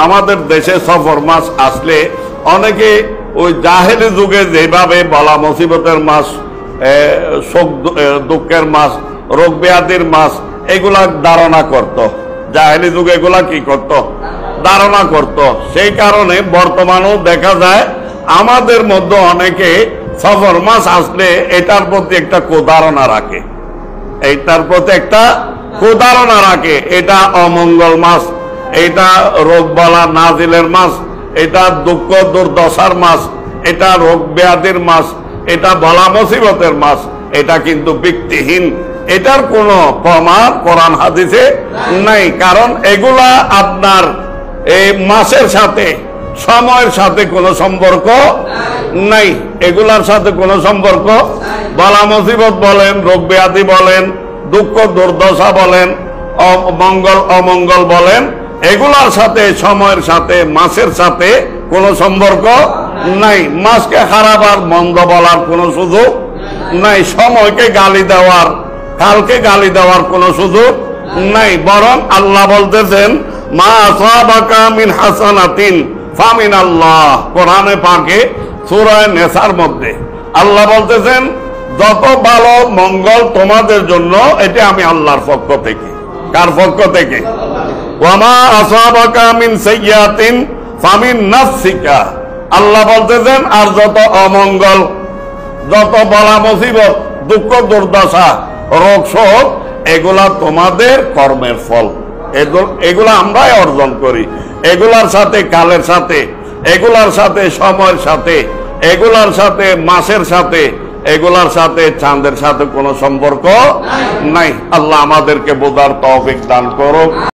আমাদের দেশে সফর মাস আসলে অনেকে ওই জাহেলি যুগে যেভাবে বলা মুসিবতের মাস, শোক দুঃখের মাস, রোগ ব্যাধির মাস, এগুলা ধারণা করত। জাহেলি যুগে এগুলা কি করত? ধারণা করত। সেই কারণে বর্তমানেও দেখা যায় আমাদের মধ্যে অনেকে সফর মাস আসলে এটার প্রতি একটা কুধারণা রাখে, এইটার প্রতি একটা কুধারণা রাখে। এটা অমঙ্গল মাস, এটা রোগ বালা নাজিলের মাস, এটা দুঃখ দুর্দশার মাস, এটা রোগ ব্যাধির মাস, এটা বলা মুসিবতের মাস। এটা কিন্তু ভিত্তিহীন, এটার কোনো প্রমাণ কোরআন হাদিসে নাই। কারণ এগুলা আপনার এই মাসের সাথে, সময়ের সাথে কোনো সম্পর্ক নাই। এগুলার সাথে কোনো সম্পর্ক, বলা মুসিবত বলেন, রোগ ব্যাধি বলেন, দুঃখ দুর্দশা বলেন, মঙ্গল অমঙ্গল বলেন, এগুলার সাথে, সময়ের সাথে, মাসের সাথে কোনো সম্পর্ক নাই। মাসকে খারাপ আর মন্দ বলার কোনো সুযোগ নাই। সময়কে গালি দেওয়ার, কালকে গালি দেওয়ার কোনো সুযোগ নাই। বরং আল্লাহ বলতেছেন মা আসাবাকা মিন হাসানাতিন ফামিন আল্লাহ। কোরআনে পাকে সূরা নেসার মধ্যে আল্লাহ বলতেছেন যত ভালো মঙ্গল তোমাদের জন্য এটা আমি আল্লাহর পক্ষ থেকে। কার পক্ষ থেকে? ওয়া মা আসাবাকা মিন সাইয়্যাতিন ফামিন নাফসিকা। আল্লাহ বলতেছেন আর যত অমঙ্গল, যত বলা মুসিবত, দুঃখ দুর্দশা, রোগ শোক, এগুলা তোমাদের কর্মের ফল। এগুলা আমরাই অর্জন করি। এগুলার সাথে কালের সাথে, এগুলার সাথে সময়ের সাথে, এগুলার সাথে মাসের সাথে, এগুলার সাথে চাঁদের সাথে কোনো সম্পর্ক নাই। আল্লাহ আমাদেরকে বোঝার তৌফিক দান করুক।